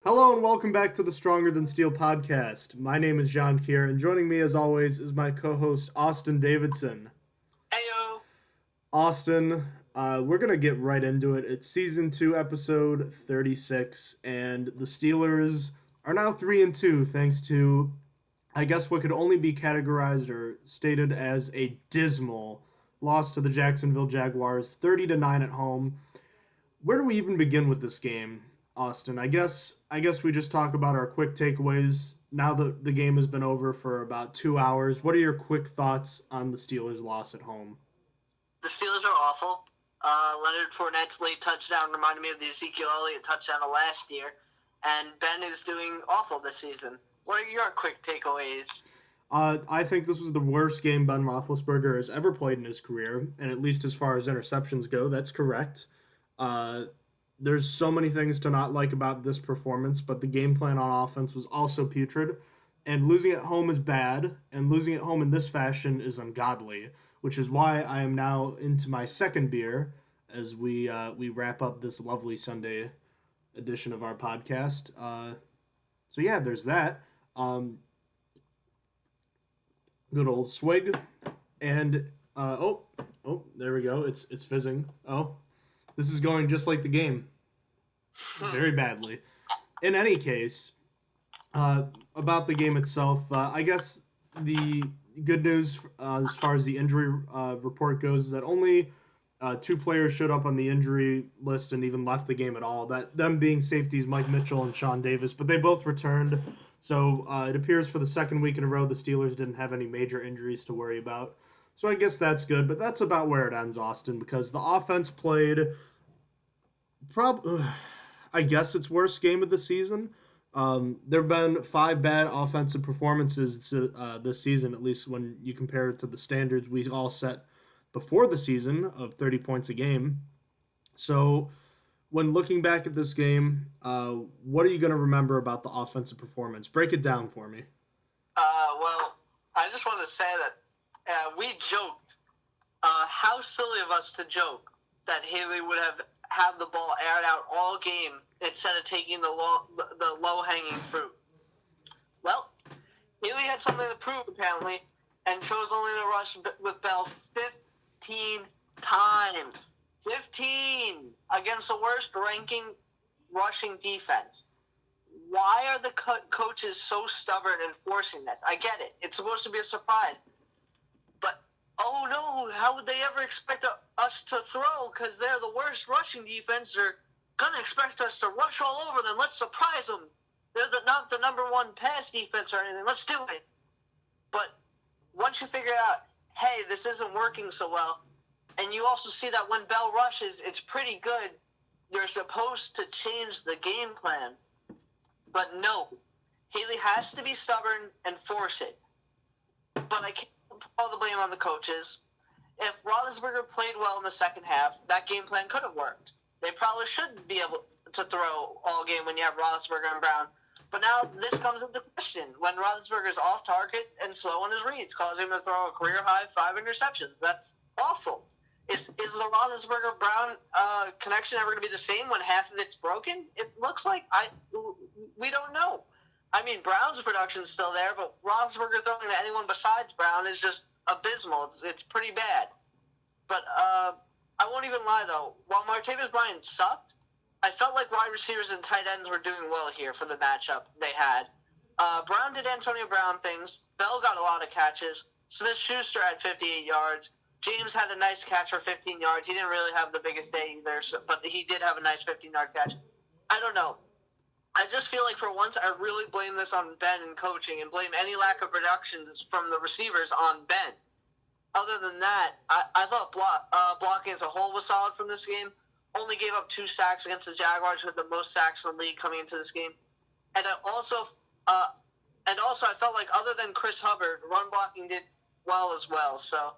Hello and welcome back to the Stronger Than Steel podcast. My name is John Kier, and joining me as always is my co-host Austin Davidson. Heyo. Austin, we're gonna get right into it. It's season 2, episode 36, and the Steelers are now 3-2 thanks to, I guess, what could only be categorized or stated as a dismal loss to the Jacksonville Jaguars, 30-9 at home. Where do we even begin with this game, Austin? I guess we just talk about our quick takeaways now that the game has been over for about 2 hours. What are your quick thoughts on the Steelers' loss at home? The Steelers are awful. Leonard Fournette's late touchdown reminded me of the Ezekiel Elliott touchdown of last year, and Ben is doing awful this season. What are your quick takeaways? I think this was the worst game Ben Roethlisberger has ever played in his career, and at least as far as interceptions go, that's correct. Uh, there's so many things to not like about this performance, but the game plan on offense was also putrid. And losing at home is bad, and losing at home in this fashion is ungodly, which is why I am now into my second beer as we wrap up this lovely Sunday edition of our podcast. So yeah, there's that. Good old swig, and there we go. It's fizzing. Oh, this is going just like the game, very badly. In any case, about the game itself, I guess the good news as far as the injury report goes is that only two players showed up on the injury list and even left the game at all. That them being safeties Mike Mitchell and Sean Davis, but they both returned. So it appears for the second week in a row the Steelers didn't have any major injuries to worry about. So I guess that's good, but that's about where it ends, Austin, because the offense played I guess its worst game of the season. There have been 5 bad offensive performances this season, at least when you compare it to the standards we all set before the season of 30 points a game. So when looking back at this game, what are you going to remember about the offensive performance? Break it down for me. Well, I just want to say that we joked. How silly of us to joke that Haley would have the ball aired out all game instead of taking the low-hanging fruit. Well, Haley had something to prove, apparently, and chose only to rush with Bell 15 times. 15 against the worst-ranking rushing defense. Why are the coaches so stubborn in forcing this? I get it. It's supposed to be a surprise. But, oh no, how would they ever expect us to throw? Because they're the worst rushing defense. They're going to expect us to rush all over them. Let's surprise them. They're not the number one pass defense or anything. Let's do it. But once you figure out, hey, this isn't working so well, and you also see that when Bell rushes, it's pretty good, you're supposed to change the game plan. But no, Haley has to be stubborn and force it. But I can't put all the blame on the coaches. If Roethlisberger played well in the second half, that game plan could have worked. They probably should be able to throw all game when you have Roethlisberger and Brown. But now this comes into question when Roethlisberger's off target and slow on his reads, causing him to throw a career-high 5 interceptions. That's awful. Is the Roethlisberger-Brown connection ever going to be the same when half of it's broken? It looks like we don't know. I mean, Brown's production's still there, but Roethlisberger throwing to anyone besides Brown is just abysmal. It's pretty bad. But I won't even lie, though. While Martavis Bryant sucked, I felt like wide receivers and tight ends were doing well here for the matchup they had. Brown did Antonio Brown things. Bell got a lot of catches. Smith-Schuster had 58 yards. James had a nice catch for 15 yards. He didn't really have the biggest day either, but he did have a nice 15-yard catch. I don't know. I just feel like for once I really blame this on Ben and coaching and blame any lack of productions from the receivers on Ben. Other than that, I thought blocking as a whole was solid from this game. Only gave up 2 sacks against the Jaguars, who had the most sacks in the league coming into this game. And I also I felt like other than Chris Hubbard, run blocking did well as well. So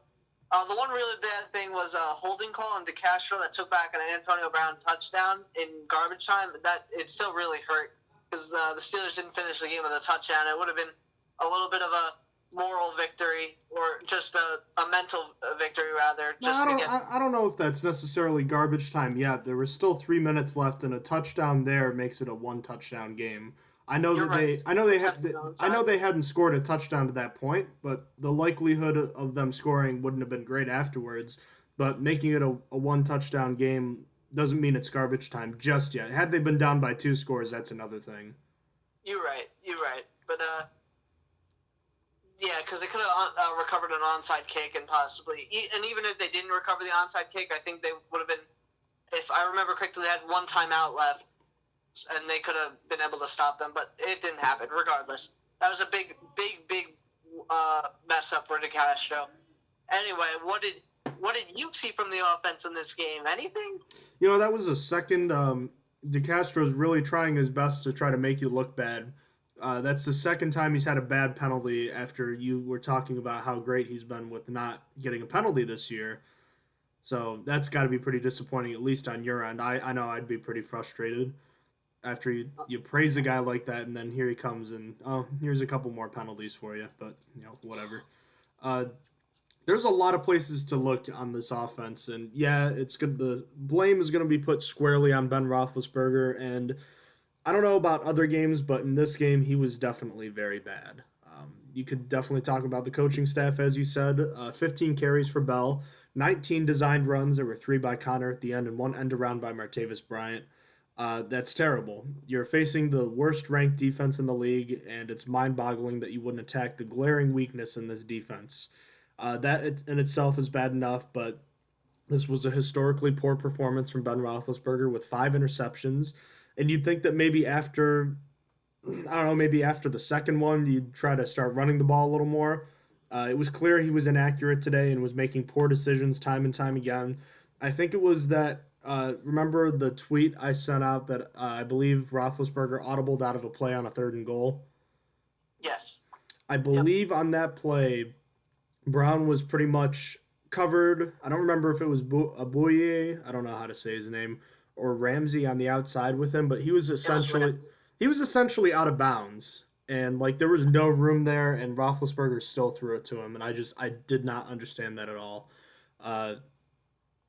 the one really bad thing was a holding call on DeCastro that took back an Antonio Brown touchdown in garbage time. That it still really hurt because the Steelers didn't finish the game with a touchdown. It would have been a little bit of a moral victory or just a mental victory, rather. No, Just I don't know if that's necessarily garbage time yet. There was still 3 minutes left, and a touchdown there makes it a one touchdown game. I know You're that right. I know they hadn't scored a touchdown to that point, but the likelihood of them scoring wouldn't have been great afterwards. But making it a one touchdown game doesn't mean it's garbage time just yet. Had they been down by 2 scores, that's another thing. You're right. But yeah, because they could have recovered an onside kick and possibly, and even if they didn't recover the onside kick, I think they would have been, if I remember correctly, they had one timeout left, and they could have been able to stop them, but it didn't happen. Regardless, that was a big mess up for DeCastro. Anyway, what did you see from the offense in this game? Anything? That was a second. DeCastro's really trying his best to try to make you look bad. That's the second time he's had a bad penalty after you were talking about how great he's been with not getting a penalty this year. So that's got to be pretty disappointing, at least on your end. I know I'd be pretty frustrated after you praise a guy like that, and then here he comes and, here's a couple more penalties for you. But, whatever. There's a lot of places to look on this offense, and yeah, it's good. The blame is going to be put squarely on Ben Roethlisberger, and I don't know about other games, but in this game, he was definitely very bad. You could definitely talk about the coaching staff, as you said. 15 carries for Bell, 19 designed runs. There were 3 by Connor at the end and 1 end around by Martavis Bryant. That's terrible. You're facing the worst-ranked defense in the league, and it's mind-boggling that you wouldn't attack the glaring weakness in this defense. That in itself is bad enough, but this was a historically poor performance from Ben Roethlisberger with 5 interceptions. And you'd think that maybe after the second one, you'd try to start running the ball a little more. It was clear he was inaccurate today and was making poor decisions time and time again. I think it was that, remember the tweet I sent out that I believe Roethlisberger audibled out of a play on a 3rd and goal? Yes. I believe on that play, Brown was pretty much covered. I don't remember if it was Abuye, I don't know how to say his name, or Ramsey on the outside with him, but he was essentially out of bounds, and there was no room there, and Roethlisberger still threw it to him, and I did not understand that at all.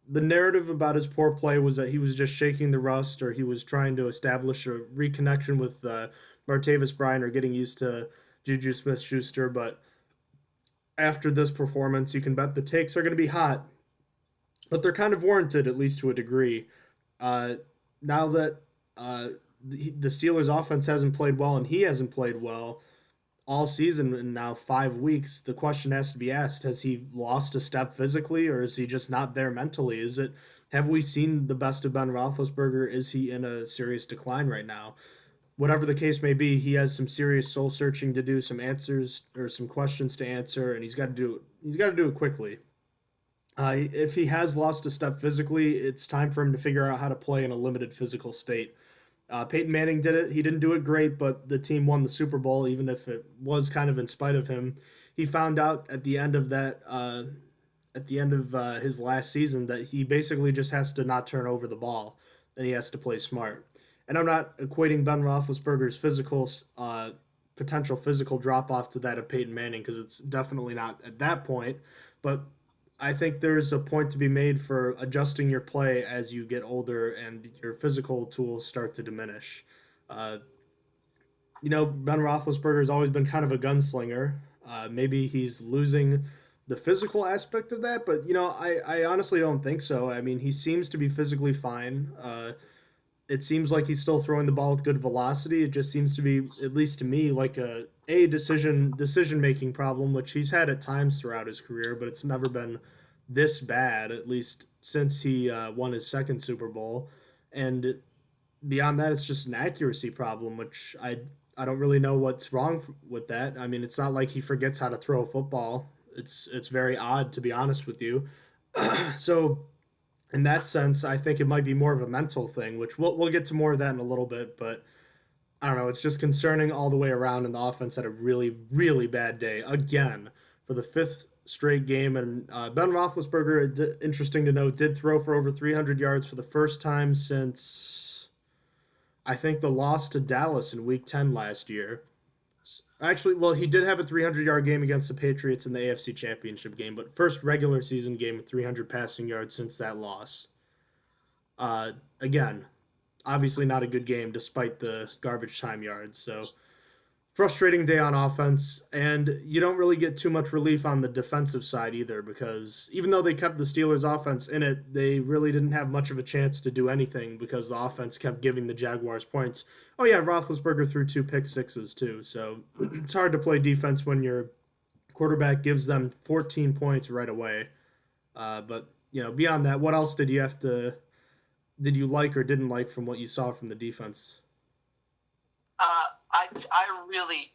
The narrative about his poor play was that he was just shaking the rust, or he was trying to establish a reconnection with Martavis Bryant, or getting used to Juju Smith-Schuster, but after this performance, you can bet the takes are going to be hot, but they're kind of warranted, at least to a degree. Now that the Steelers' offense hasn't played well and he hasn't played well all season in now 5 weeks, the question has to be asked, has he lost a step physically, or is he just not there mentally? Have we seen the best of Ben Roethlisberger? Is he in a serious decline right now? Whatever the case may be, he has some serious soul searching to do, some answers or some questions to answer, and he's got to do it quickly. If he has lost a step physically, it's time for him to figure out how to play in a limited physical state. Peyton Manning did it. He didn't do it great, but the team won the Super Bowl, even if it was kind of in spite of him. He found out at the end of his last season that he basically just has to not turn over the ball, and he has to play smart. And I'm not equating Ben Roethlisberger's potential physical drop-off to that of Peyton Manning, because it's definitely not at that point, but I think there's a point to be made for adjusting your play as you get older and your physical tools start to diminish. Ben Roethlisberger has always been kind of a gunslinger. Maybe he's losing the physical aspect of that, but, I honestly don't think so. I mean, he seems to be physically fine. It seems like he's still throwing the ball with good velocity. It just seems to be, at least to me, like a decision-making problem, which he's had at times throughout his career, but it's never been this bad, at least since he won his 2nd Super Bowl. And beyond that, it's just an accuracy problem, which I don't really know what's wrong with that. I mean, it's not like he forgets how to throw a football. It's very odd, to be honest with you. So in that sense, I think it might be more of a mental thing, which we'll get to more of that in a little bit, but I don't know. It's just concerning all the way around, and the offense had a really, really bad day again for the 5th straight game. And Ben Roethlisberger, interesting to note, did throw for over 300 yards for the first time since, I think, the loss to Dallas in Week 10 last year. Actually, well, he did have a 300-yard game against the Patriots in the AFC Championship game, but first regular season game of 300 passing yards since that loss. Again, obviously not a good game despite the garbage time yards. So frustrating day on offense, and you don't really get too much relief on the defensive side either, because even though they kept the Steelers offense in it, they really didn't have much of a chance to do anything because the offense kept giving the Jaguars points. Oh yeah, Roethlisberger threw 2 pick-sixes too, so it's hard to play defense when your quarterback gives them 14 points right away. But beyond that, what else did you like or didn't like from what you saw from the defense? I really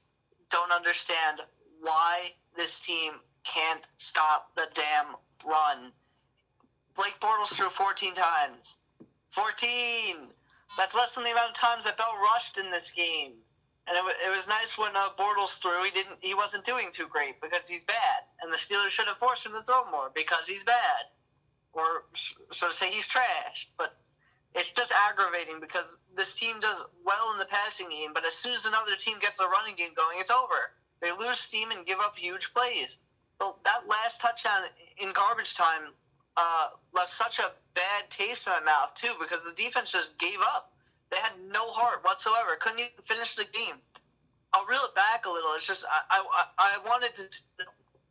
don't understand why this team can't stop the damn run. Blake Bortles threw 14 times. 14! That's less than the amount of times that Bell rushed in this game. And it was nice when Bortles threw. He wasn't doing too great because he's bad. And the Steelers should have forced him to throw more because he's bad. Or so to say he's trash. But it's just aggravating because this team does well in the passing game, but as soon as another team gets a running game going, it's over. They lose steam and give up huge plays. So that last touchdown in garbage time left such a bad taste in my mouth, too, because the defense just gave up. They had no heart whatsoever. Couldn't even finish the game. I'll reel it back a little. It's just I wanted to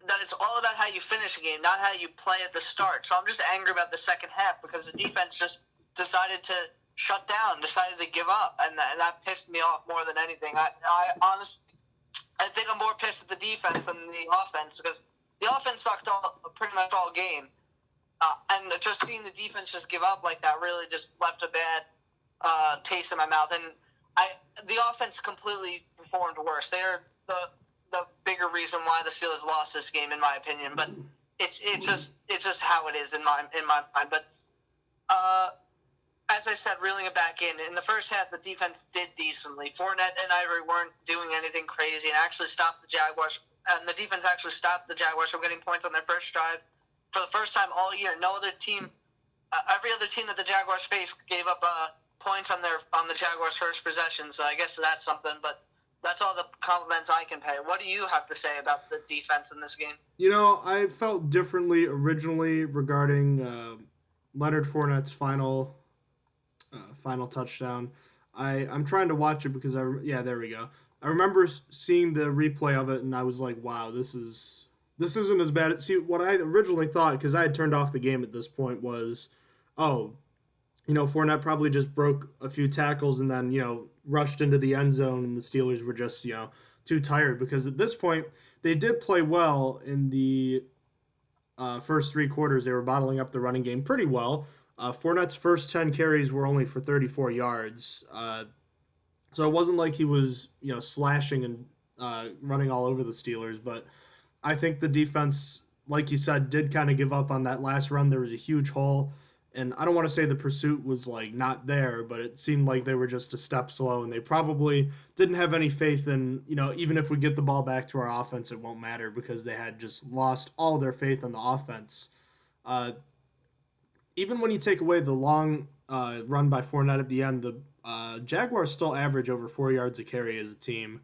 that it's all about how you finish a game, not how you play at the start. So I'm just angry about the second half because the defense just decided to shut down, decided to give up, and that pissed me off more than anything. I honestly, I think I'm more pissed at the defense than the offense because the offense sucked pretty much all game, and just seeing the defense just give up like that really just left a bad taste in my mouth. And the offense completely performed worse. They're the bigger reason why the Steelers lost this game, in my opinion. But it's just how it is in my mind. But as I said, reeling it back in the first half, the defense did decently. Fournette and Ivory weren't doing anything crazy and actually stopped the Jaguars. And the defense actually stopped the Jaguars from getting points on their first drive for the first time all year. No other team, every other team that the Jaguars faced gave up points on the Jaguars' first possession. So I guess that's something. But that's all the compliments I can pay. What do you have to say about the defense in this game? I felt differently originally regarding Leonard Fournette's final touchdown. I'm trying to watch it because there we go. I remember seeing the replay of it and I was like, wow, this isn't as bad. See, what I originally thought, because I had turned off the game at this point, was, Fournette probably just broke a few tackles and then, rushed into the end zone and the Steelers were just, too tired, because at this point they did play well in the first 3 quarters. They were bottling up the running game pretty well. Fournette's first 10 carries were only for 34 yards. So it wasn't like he was, slashing and running all over the Steelers. But I think the defense, like you said, did kind of give up on that last run. There was a huge hole. And I don't want to say the pursuit was, not there, but it seemed like they were just a step slow. And they probably didn't have any faith in, even if we get the ball back to our offense, it won't matter because they had just lost all their faith on the offense. Even when you take away the long run by Fournette at the end, the Jaguars still average over 4 yards a carry as a team.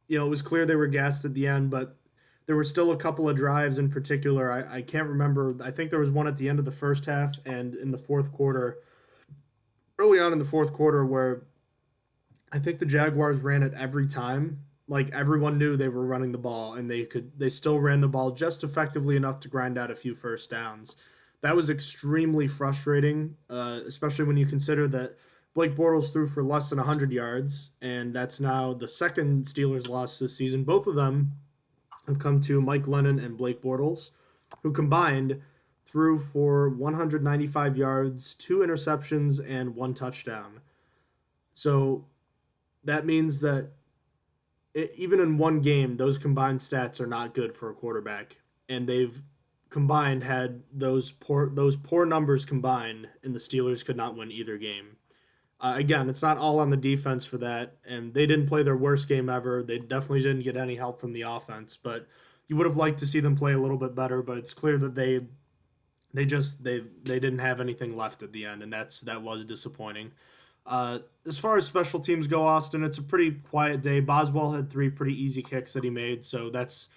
It was clear they were gassed at the end, but there were still a couple of drives in particular. I can't remember. I think there was one at the end of the first half and in the fourth quarter, early on in the fourth quarter, where I think the Jaguars ran it every time. Like, everyone knew they were running the ball, and they still ran the ball just effectively enough to grind out a few first downs. That was extremely frustrating, especially when you consider that Blake Bortles threw for less than 100 yards, and that's now the second Steelers loss this season. Both of them have come to Mike Glennon and Blake Bortles, who combined threw for 195 yards, 2 interceptions, and 1 touchdown. So that means that even in one game, those combined stats are not good for a quarterback, and they've combined had those poor numbers combined, and the Steelers could not win either game. Again, it's not all on the defense for that, and they didn't play their worst game ever. They definitely didn't get any help from the offense, but you would have liked to see them play a little bit better. But it's clear that they didn't have anything left at the end, and that was disappointing. As far as special teams go, Austin, it's a pretty quiet day. Boswell had 3 pretty easy kicks that he made, so that's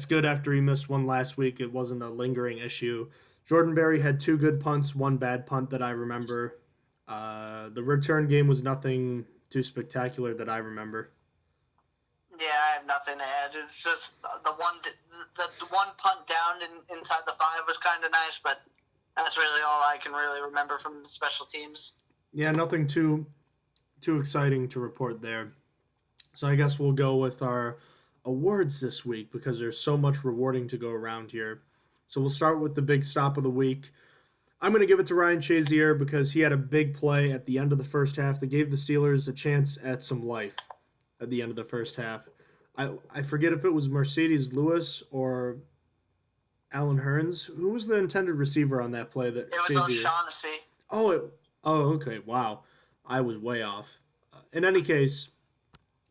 good after he missed one last week. It wasn't a lingering issue. Jordan Berry had 2 good punts, 1 bad punt that I remember. The return game was nothing too spectacular that I remember. Yeah, I have nothing to add. It's just the one punt down inside the 5 was kind of nice, but that's really all I can really remember from the special teams. Yeah, nothing too exciting to report there. So I guess we'll go with our awards this week because there's so much rewarding to go around here. So we'll start with the big stop of the week. I'm going to give it to Ryan Shazier because he had a big play at the end of the first half that gave the Steelers a chance at some life at the end of the first half. I forget if it was Mercedes Lewis or Alan Hearns. Who was the intended receiver on that play? That it was O'Shaughnessy. Oh, okay. Wow. I was way off. In any case,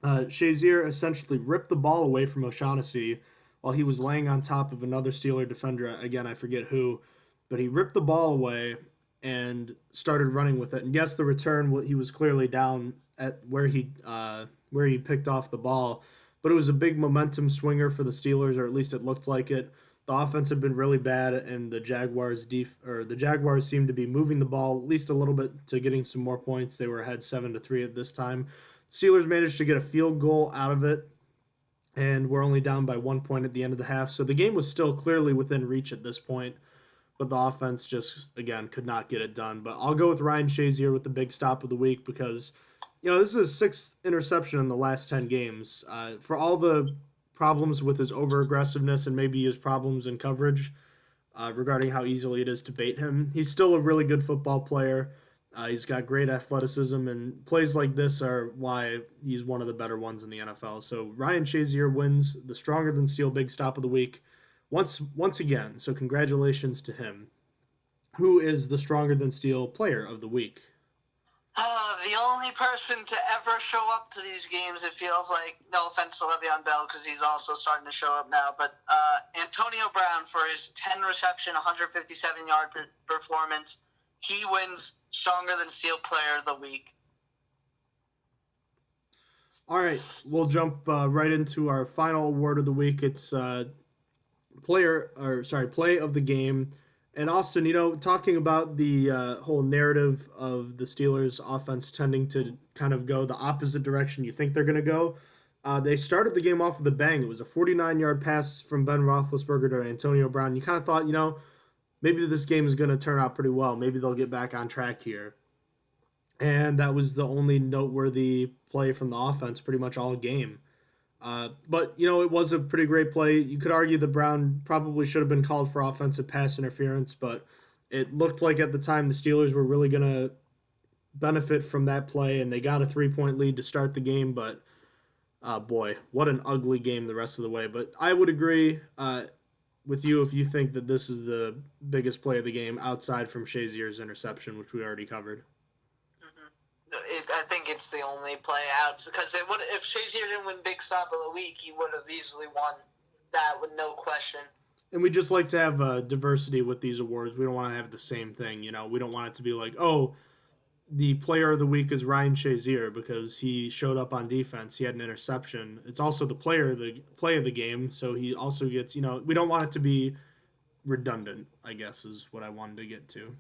Shazier essentially ripped the ball away from O'Shaughnessy while he was laying on top of another Steeler defender. Again, I forget who. But he ripped the ball away and started running with it. And yes, the return, he was clearly down at where he picked off the ball. But it was a big momentum swinger for the Steelers, or at least it looked like it. The offense had been really bad, and the Jaguars seemed to be moving the ball at least a little bit to getting some more points. They were ahead 7-3 at this time. Steelers managed to get a field goal out of it, and were only down by 1 point at the end of the half. So the game was still clearly within reach at this point. But the offense just, again, could not get it done. But I'll go with Ryan Shazier with the big stop of the week because, this is his 6th interception in the last 10 games. For all the problems with his over-aggressiveness and maybe his problems in coverage regarding how easily it is to bait him, he's still a really good football player. He's got great athleticism, and plays like this are why he's one of the better ones in the NFL. So Ryan Shazier wins the Stronger Than Steel big stop of the week. Once again, so congratulations to him. Who is the Stronger Than Steel player of the week? The only person to ever show up to these games, it feels like, no offense to Le'Veon Bell because he's also starting to show up now, but Antonio Brown for his 10 reception, 157-yard performance, he wins Stronger Than Steel player of the week. All right, we'll jump right into our final award of the week. It's play of the game. And Austin, talking about the whole narrative of the Steelers offense tending to kind of go the opposite direction you think they're going to go, they started the game off with a bang. It was a 49-yard pass from Ben Roethlisberger to Antonio Brown. You kind of thought, maybe this game is going to turn out pretty well. Maybe they'll get back on track here. And that was the only noteworthy play from the offense pretty much all game. But, it was a pretty great play. You could argue that Brown probably should have been called for offensive pass interference, but it looked like at the time the Steelers were really going to benefit from that play, and they got a 3-point lead to start the game, but boy, what an ugly game the rest of the way. But I would agree with you if you think that this is the biggest play of the game outside from Shazier's interception, which we already covered. I think it's the only play out because if Shazier didn't win Big Stop of the Week, he would have easily won that with no question. And we just like to have diversity with these awards. We don't want to have the same thing. We don't want it to be like, oh, the player of the week is Ryan Shazier because he showed up on defense. He had an interception. It's also the play of the game, so he also gets. We don't want it to be redundant, I guess, is what I wanted to get to.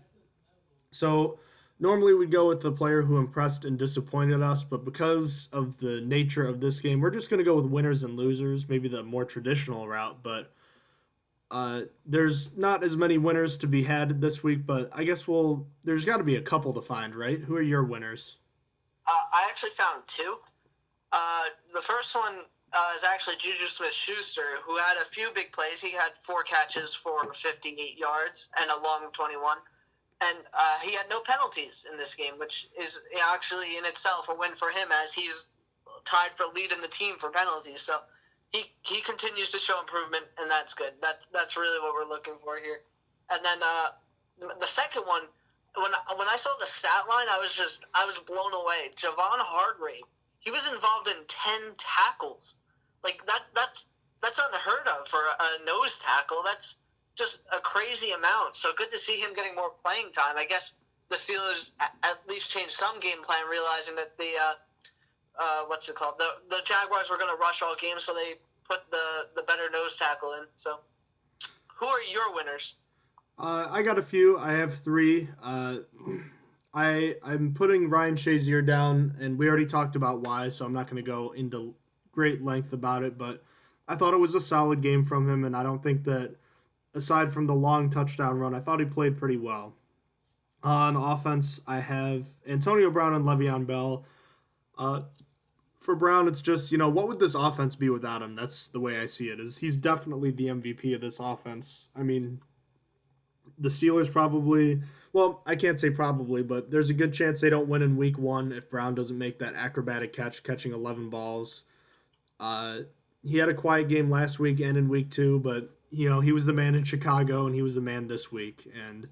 So. Normally we'd go with the player who impressed and disappointed us, but because of the nature of this game, we're just going to go with winners and losers, maybe the more traditional route, but there's not as many winners to be had this week, but I guess there's got to be a couple to find, right? Who are your winners? I actually found 2. The first one is actually Juju Smith-Schuster, who had a few big plays. He had 4 catches for 58 yards and a long 21. And he had no penalties in this game, which is actually in itself a win for him as he's tied for leading the team for penalties. So he continues to show improvement, and that's good. That's really what we're looking for here. And then the second one, when I saw the stat line, I was blown away. Javon Hargrave, he was involved in 10 tackles. Like that's unheard of for a nose tackle. That's just a crazy amount. So good to see him getting more playing time. I guess the Steelers at least changed some game plan, realizing that the the Jaguars were going to rush all games, so they put the better nose tackle in. So, who are your winners? I got a few. I have three. I'm putting Ryan Shazier down, and we already talked about why, so I'm not going to go into great length about it, but I thought it was a solid game from him, and I don't think that, aside from the long touchdown run, I thought he played pretty well. On offense, I have Antonio Brown and Le'Veon Bell. For Brown, it's just, what would this offense be without him? That's the way I see it. Is he's definitely the MVP of this offense. I mean, the Steelers probably, well, I can't say probably, but there's a good chance they don't win in week 1 if Brown doesn't make that acrobatic catch, catching 11 balls. He had a quiet game last week and in week 2, but, he was the man in Chicago and he was the man this week. And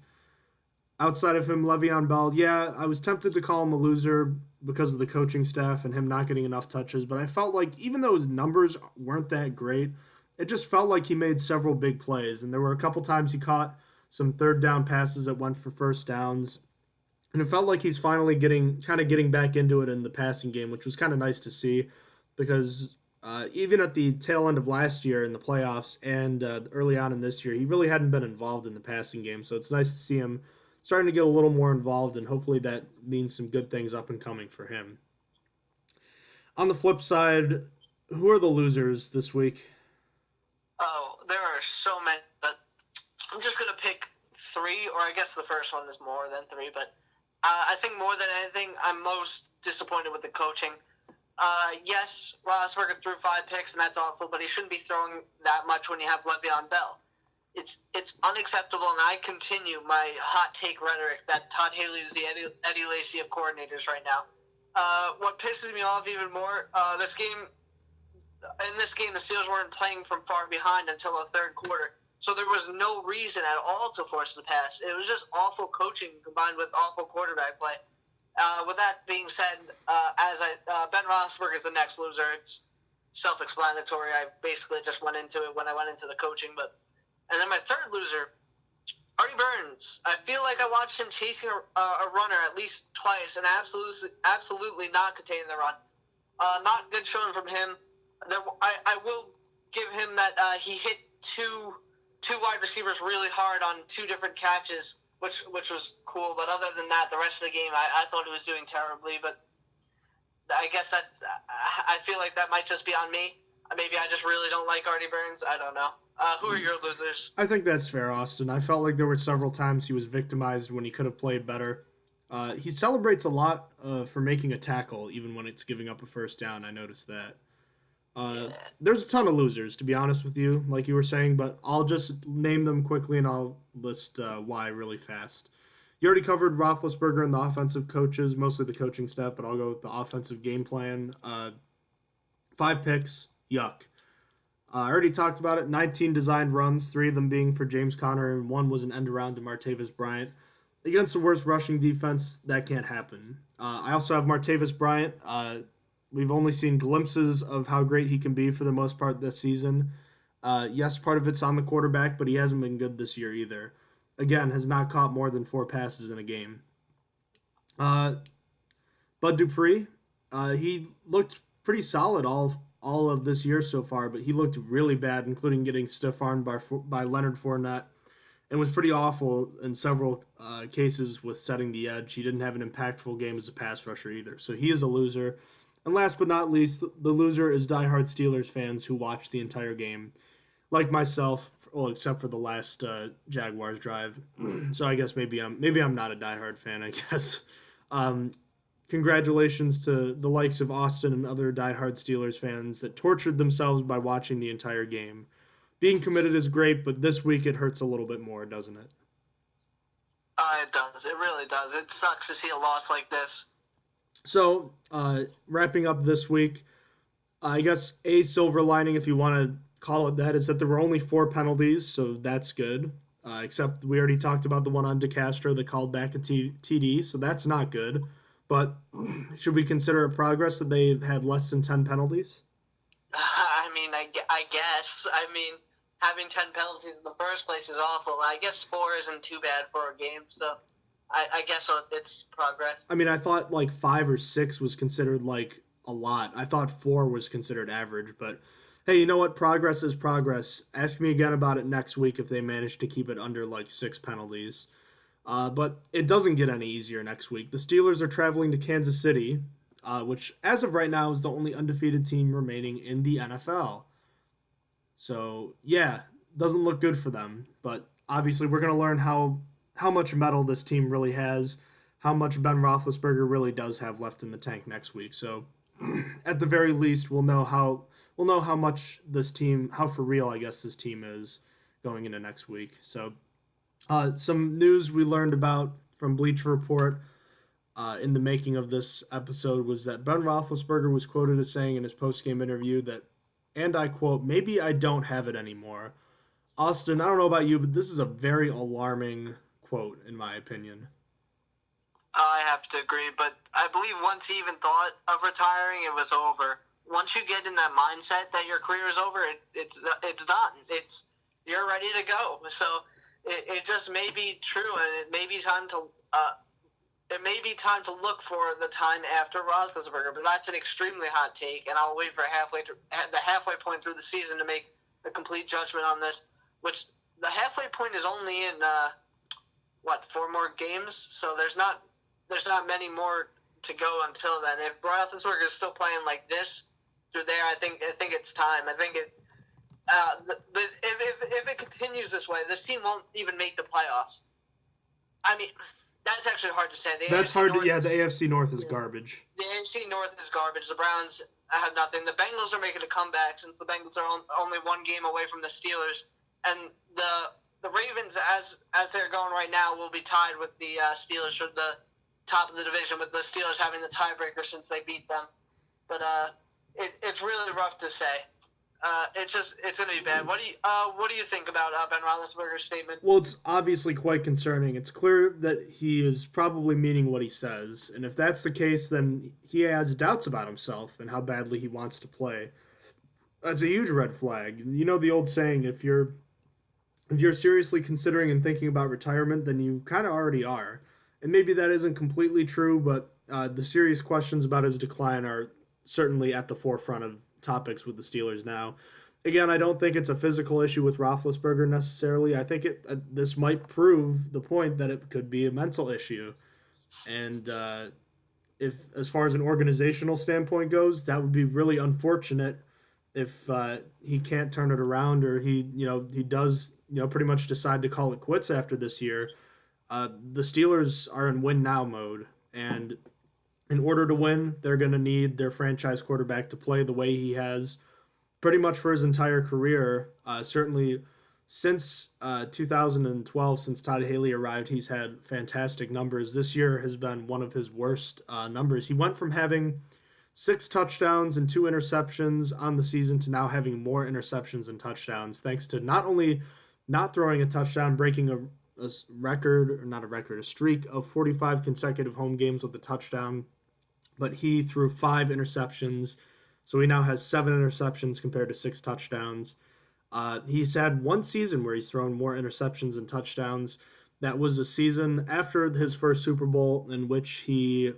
outside of him, Le'Veon Bell, yeah, I was tempted to call him a loser because of the coaching staff and him not getting enough touches, but I felt like even though his numbers weren't that great, it just felt like he made several big plays. And there were a couple times he caught some third down passes that went for first downs. And it felt like he's finally getting back into it in the passing game, which was kind of nice to see because even at the tail end of last year in the playoffs and early on in this year, he really hadn't been involved in the passing game. So it's nice to see him starting to get a little more involved, and hopefully that means some good things up and coming for him. On the flip side, who are the losers this week? Oh, there are so many, but I'm just going to pick 3, or I guess the first one is more than 3, but I think more than anything, I'm most disappointed with the coaching. Yes, Roethlisberger threw 5 picks, and that's awful, but he shouldn't be throwing that much when you have Le'Veon Bell. It's unacceptable, and I continue my hot take rhetoric that Todd Haley is the Eddie Lacy of coordinators right now. What pisses me off even more, in this game, the Steelers weren't playing from far behind until the third quarter, so there was no reason at all to force the pass. It was just awful coaching combined with awful quarterback play. With that being said, Ben Roethlisberger is the next loser. It's self-explanatory. I basically just went into it when I went into the coaching, and then my third loser, Artie Burns. I feel like I watched him chasing a runner at least twice and absolutely not containing the run. Not good showing from him. I will give him that he hit two wide receivers really hard on 2 different catches, which was cool. But other than that, the rest of the game, I thought he was doing terribly. But I guess I feel like that might just be on me. Maybe I just really don't like Artie Burns. I don't know. Who are your losers? I think that's fair, Austin. I felt like there were several times he was victimized when he could have played better. He celebrates a lot for making a tackle, even when it's giving up a first down. I noticed that. There's a ton of losers, to be honest with you, like you were saying, but I'll just name them quickly and I'll list why really fast. You already covered Roethlisberger and the offensive coaches, mostly the coaching staff, but I'll go with the offensive game plan. 5 picks, yuck. I already talked about it. 19 designed runs, 3 of them being for James Conner, and 1 was an end around to Martavis Bryant. Against the worst rushing defense, that can't happen. I also have Martavis Bryant. We've only seen glimpses of how great he can be for the most part this season. Yes, part of it's on the quarterback, but he hasn't been good this year either. Again, has not caught more than 4 passes in a game. Bud Dupree, he looked pretty solid all of this year so far, but he looked really bad, including getting stiff-armed by Leonard Fournette, and was pretty awful in several cases with setting the edge. He didn't have an impactful game as a pass rusher either, so he is a loser. And last but not least, the loser is diehard Steelers fans who watched the entire game, like myself, well, except for the last Jaguars drive. So I guess maybe I'm not a diehard fan, I guess. Congratulations to the likes of Austin and other diehard Steelers fans that tortured themselves by watching the entire game. Being committed is great, but this week it hurts a little bit more, doesn't it? It does. It really does. It sucks to see a loss like this. So, wrapping up this week, I guess a silver lining, if you want to call it that, is that there were only 4 penalties, so that's good. Except we already talked about the one on DeCastro that called back a TD, so that's not good. But should we consider it progress that they had less than 10 penalties? I guess. Having 10 penalties in the first place is awful. I guess 4 isn't too bad for a game, so I guess it's progress. I mean, I thought like 5 or 6 was considered like a lot. I thought 4 was considered average, but hey, you know what? Progress is progress. Ask me again about it next week if they manage to keep it under like 6 penalties. But it doesn't get any easier next week. The Steelers are traveling to Kansas City, which as of right now is the only undefeated team remaining in the NFL. So yeah, doesn't look good for them. But obviously, we're going to learn how much metal this team really has, how much Ben Roethlisberger really does have left in the tank next week. So at the very least, we'll know how much this team, how for real I guess this team is going into next week. So some news we learned about from Bleacher Report in the making of this episode was that Ben Roethlisberger was quoted as saying in his post-game interview that, and I quote, "Maybe I don't have it anymore." Austin, I don't know about you, but this is a very alarming quote, in my opinion. I have to agree, but I believe once he even thought of retiring, it was over. Once you get in that mindset that your career is over, it's done. You're ready to go. So it just may be true, and it may be time to look for the time after Roethlisberger. But that's an extremely hot take, and I'll wait for the halfway point through the season to make a complete judgment on this. Which the halfway point is only in 4 more games, so there's not many more to go until then. If Roethlisberger is still playing like this through there, I think it's time. I think if it continues this way, this team won't even make the playoffs. I mean, that's actually hard to say. The AFC North is garbage. The AFC North is garbage. The Browns have nothing. The Bengals are making a comeback since the Bengals are only 1 game away from the Steelers. And the Ravens, as they're going right now, will be tied with the Steelers for the top of the division, with the Steelers having the tiebreaker since they beat them. But it's really rough to say. It's going to be bad. What do you think about Ben Roethlisberger's statement? Well, it's obviously quite concerning. It's clear that he is probably meaning what he says, and if that's the case, then he has doubts about himself and how badly he wants to play. That's a huge red flag. You know the old saying, if you're seriously considering and thinking about retirement, then you kind of already are. And maybe that isn't completely true, but the serious questions about his decline are certainly at the forefront of topics with the Steelers now. Again, I don't think it's a physical issue with Roethlisberger necessarily. I think this might prove the point that it could be a mental issue. And if, as far as an organizational standpoint goes, that would be really unfortunate if he can't turn it around, or he does pretty much decide to call it quits after this year. The Steelers are in win now mode, and in order to win, they're going to need their franchise quarterback to play the way he has pretty much for his entire career. Certainly since 2012, since Todd Haley arrived, he's had fantastic numbers. This year has been one of his worst numbers. He went from having 6 touchdowns and 2 interceptions on the season to now having more interceptions and touchdowns, thanks to not only not throwing a touchdown, breaking a streak of 45 consecutive home games with a touchdown, but he threw 5 interceptions, so he now has 7 interceptions compared to 6 touchdowns. He's had 1 season where he's thrown more interceptions and touchdowns. That was a season after his first Super Bowl in which he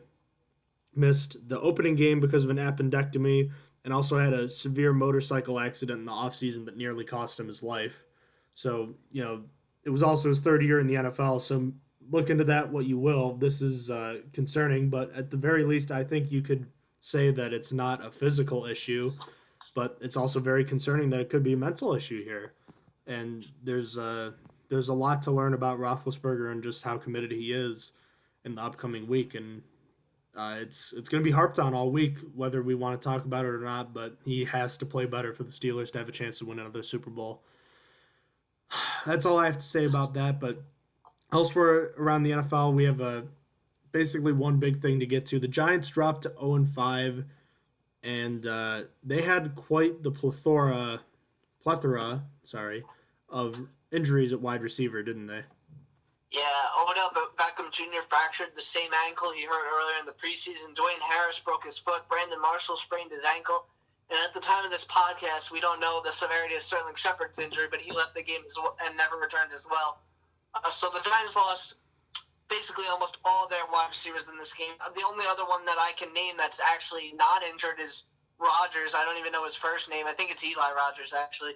missed the opening game because of an appendectomy and also had a severe motorcycle accident in the offseason that nearly cost him his life. So, it was also his 3rd year in the NFL, so look into that what you will. This is concerning, but at the very least, I think you could say that it's not a physical issue, but it's also very concerning that it could be a mental issue here. And there's a lot to learn about Roethlisberger and just how committed he is in the upcoming week, and it's going to be harped on all week, whether we want to talk about it or not, but he has to play better for the Steelers to have a chance to win another Super Bowl. That's all I have to say about that, but elsewhere around the NFL, we have basically one big thing to get to. The Giants dropped to 0-5, and they had quite the plethora of injuries at wide receiver, didn't they? Yeah, Odell Beckham Jr. fractured the same ankle he hurt earlier in the preseason. Dwayne Harris broke his foot. Brandon Marshall sprained his ankle. And at the time of this podcast, we don't know the severity of Sterling Shepard's injury, but he left the game and never returned as well. So the Giants lost basically almost all their wide receivers in this game. The only other one that I can name that's actually not injured is Rodgers. I don't even know his first name. I think it's Eli Rodgers, actually.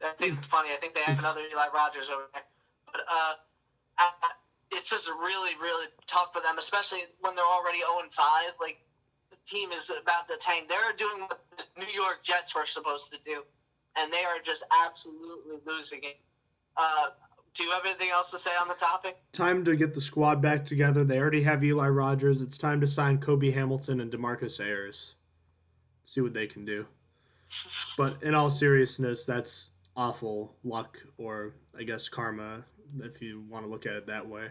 I think it's funny. I think they have another Eli Rodgers over there. But it's just really, really tough for them, especially when they're already 0-5. Like, the team is about to tank. They're doing what the New York Jets were supposed to do, and they are just absolutely losing it. Do you have anything else to say on the topic? Time to get the squad back together. They already have Eli Rogers. It's time to sign Kobe Hamilton and DeMarcus Ayers. See what they can do. But in all seriousness, that's awful luck, or I guess karma, if you want to look at it that way.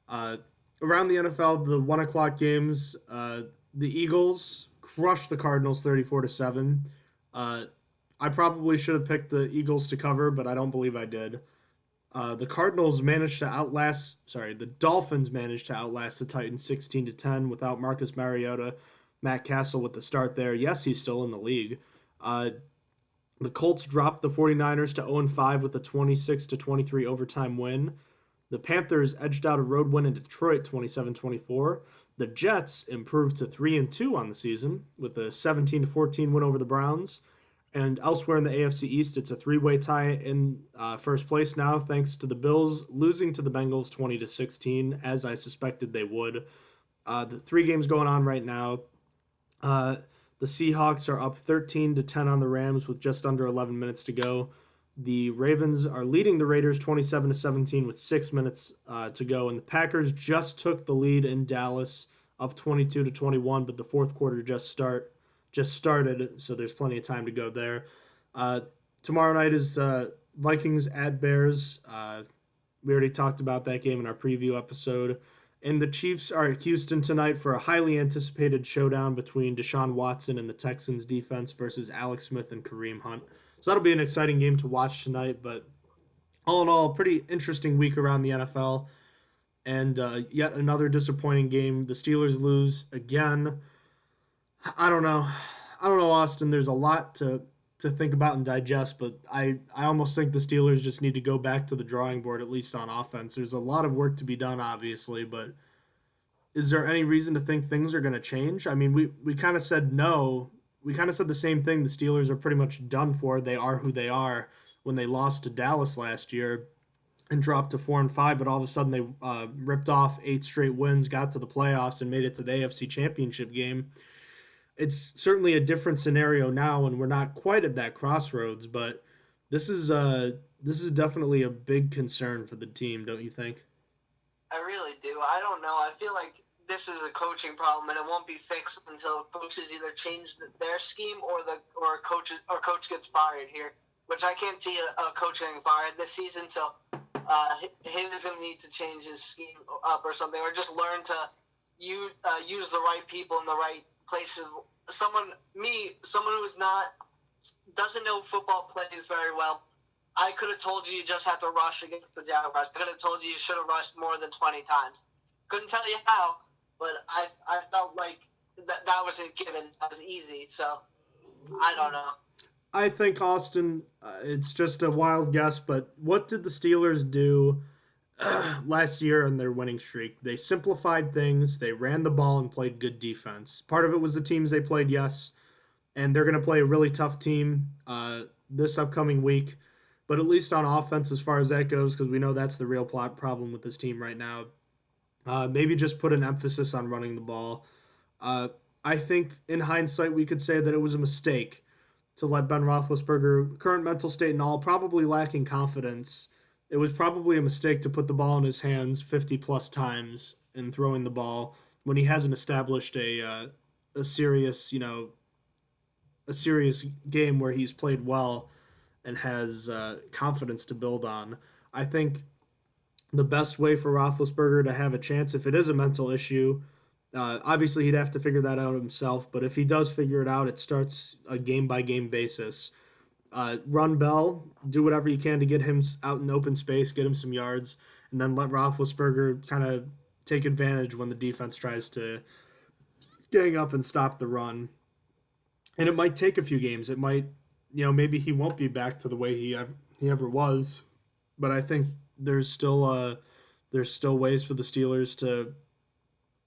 Around the NFL, the 1 o'clock games, the Eagles crushed the Cardinals 34-7. I probably should have picked the Eagles to cover, but I don't believe I did. The Dolphins managed to outlast the Titans 16-10 without Marcus Mariota. Matt Castle with the start there. Yes, he's still in the league. The Colts dropped the 49ers to 0-5 with a 26-23 overtime win. The Panthers edged out a road win in Detroit 27-24. The Jets improved to 3-2 on the season with a 17-14 win over the Browns. And elsewhere in the AFC East, it's a three-way tie in first place now, thanks to the Bills losing to the Bengals 20-16, as I suspected they would. The 3 games going on right now. The Seahawks are up 13-10 on the Rams with just under 11 minutes to go. The Ravens are leading the Raiders 27-17 with 6 minutes to go, and the Packers just took the lead in Dallas, up 22-21, but the fourth quarter just started, so there's plenty of time to go there. Tomorrow night is Vikings at Bears. We already talked about that game in our preview episode. And the Chiefs are at Houston tonight for a highly anticipated showdown between Deshaun Watson and the Texans defense versus Alex Smith and Kareem Hunt. So that'll be an exciting game to watch tonight. But all in all, pretty interesting week around the NFL. And yet another disappointing game. The Steelers lose again. I don't know, Austin. There's a lot to think about and digest, but I almost think the Steelers just need to go back to the drawing board, at least on offense. There's a lot of work to be done, obviously, but is there any reason to think things are going to change? I mean, we kind of said no. We kind of said the same thing. The Steelers are pretty much done for. They are who they are when they lost to Dallas last year and dropped to 4-5, but all of a sudden they ripped off 8 straight wins, got to the playoffs, and made it to the AFC Championship game. It's certainly a different scenario now, and we're not quite at that crossroads, but this is definitely a big concern for the team, don't you think? I really do. I don't know. I feel like this is a coaching problem, and it won't be fixed until coaches either change their scheme or coach gets fired here, which I can't see a coach getting fired this season. So he doesn't need to change his scheme up or something, or just learn to use the right people in the right places. Someone who doesn't know football plays very well. I could have told you just have to rush against the Jaguars. I could have told you should have rushed more than 20 times. Couldn't tell you how, but I felt like that wasn't given. That was easy. So I don't know. I think, Austin, it's just a wild guess, but what did the Steelers do last year in their winning streak? They simplified things, they ran the ball, and played good defense. Part of it was the teams they played, yes, and they're going to play a really tough team this upcoming week, but at least on offense as far as that goes, because we know that's the real problem with this team right now, maybe just put an emphasis on running the ball. I think in hindsight we could say that it was a mistake to let Ben Roethlisberger, current mental state and all, probably lacking confidence, it was probably a mistake to put the ball in his hands 50-plus times in throwing the ball when he hasn't established a serious game where he's played well and has confidence to build on. I think the best way for Roethlisberger to have a chance, if it is a mental issue, obviously he'd have to figure that out himself, but if he does figure it out, it starts a game-by-game basis. Run Bell, do whatever you can to get him out in open space, get him some yards, and then let Roethlisberger kind of take advantage when the defense tries to gang up and stop the run. And it might take a few games. It might, maybe he won't be back to the way he ever was, but I think there's still there's still ways for the Steelers to,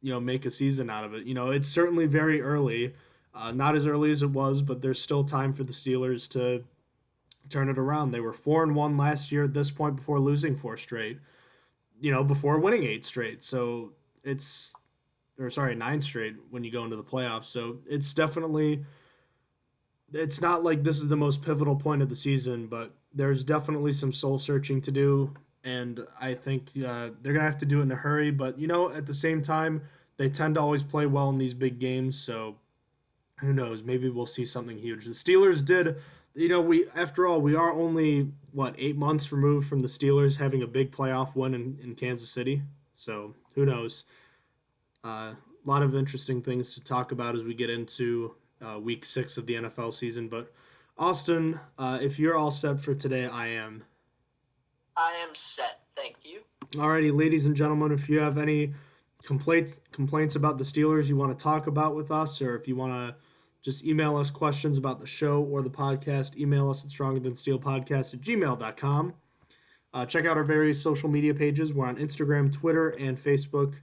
make a season out of it. It's certainly very early, not as early as it was, but there's still time for the Steelers to turn it around. They were 4-1 last year at this point before losing 4 straight, before winning 8 straight. So it's, 9 straight when you go into the playoffs. So it's definitely, it's not like this is the most pivotal point of the season, but there's definitely some soul searching to do. And I think they're going to have to do it in a hurry. But, at the same time, they tend to always play well in these big games. So who knows? Maybe we'll see something huge. The Steelers did, after all, we are only, 8 months removed from the Steelers having a big playoff win in Kansas City. So who knows? A lot of interesting things to talk about as we get into week 6 of the NFL season. But Austin, if you're all set for today, I am. I am set. Thank you. Alrighty, ladies and gentlemen, if you have any complaints about the Steelers you want to talk about with us, or if you want to just email us questions about the show or the podcast, email us at strongerthansteelpodcast@gmail.com. Check out our various social media pages. We're on Instagram, Twitter, and Facebook.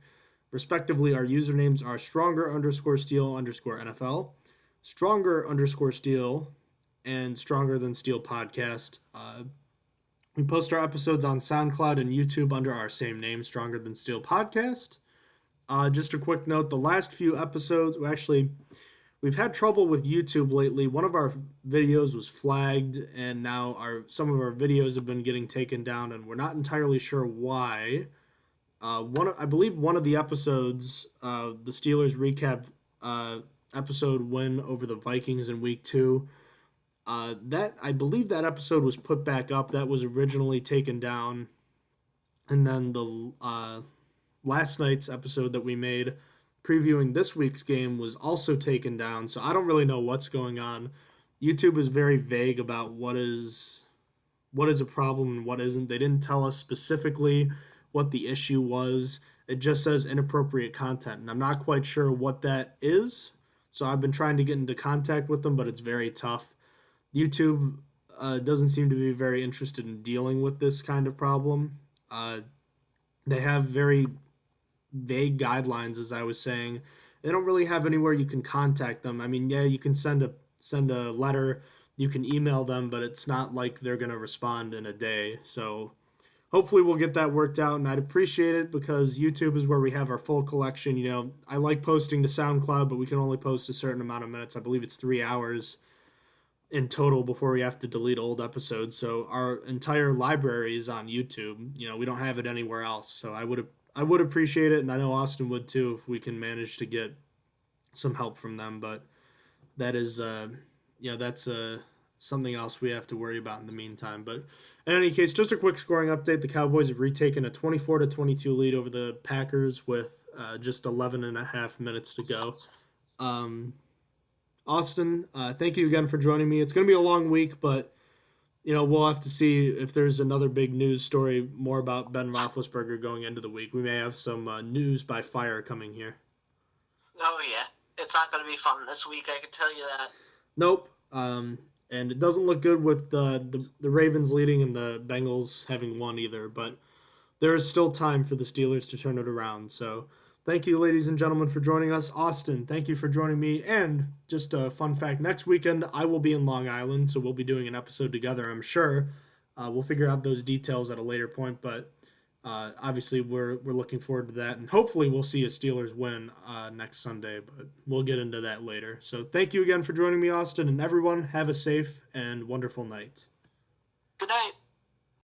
Respectively, our usernames are stronger_steel_NFL, stronger_steel, and Stronger Than Steel Podcast. We post our episodes on SoundCloud and YouTube under our same name, Stronger Than Steel Podcast. Just a quick note, the last few episodes, we've had trouble with YouTube lately. One of our videos was flagged, and now some of our videos have been getting taken down, and we're not entirely sure why. I believe one of the episodes, the Steelers recap episode win over the Vikings in week 2, I believe that episode was put back up. That was originally taken down, and then the last night's episode that we made previewing this week's game was also taken down. So I don't really know what's going on. YouTube is very vague about what is a problem and what isn't. They didn't tell us specifically what the issue was. It just says inappropriate content, and I'm not quite sure what that is. So I've been trying to get into contact with them, but it's very tough. YouTube doesn't seem to be very interested in dealing with this kind of problem. They have very vague guidelines, as I was saying. They don't really have anywhere you can contact them. I mean, yeah, you can send a letter, you can email them, but it's not like they're going to respond in a day. So hopefully we'll get that worked out, and I'd appreciate it because YouTube is where we have our full collection. I like posting to SoundCloud, but we can only post a certain amount of minutes. I believe it's 3 hours in total before we have to delete old episodes. So our entire library is on YouTube. We don't have it anywhere else. So I would appreciate it, and I know Austin would too if we can manage to get some help from them. But that is, that's something else we have to worry about in the meantime. But in any case, just a quick scoring update. The Cowboys have retaken a 24-22 lead over the Packers with just 11 and a half minutes to go. Austin, thank you again for joining me. It's going to be a long week, but we'll have to see if there's another big news story more about Ben Roethlisberger going into the week. We may have some news by fire coming here. Oh, yeah. It's not going to be fun this week, I can tell you that. Nope. And it doesn't look good with the Ravens leading and the Bengals having won either, but there is still time for the Steelers to turn it around. So thank you, ladies and gentlemen, for joining us. Austin, thank you for joining me. And just a fun fact, next weekend I will be in Long Island, so we'll be doing an episode together, I'm sure. We'll figure out those details at a later point, but obviously we're looking forward to that. And hopefully we'll see a Steelers win next Sunday, but we'll get into that later. So thank you again for joining me, Austin, and everyone have a safe and wonderful night. Good night.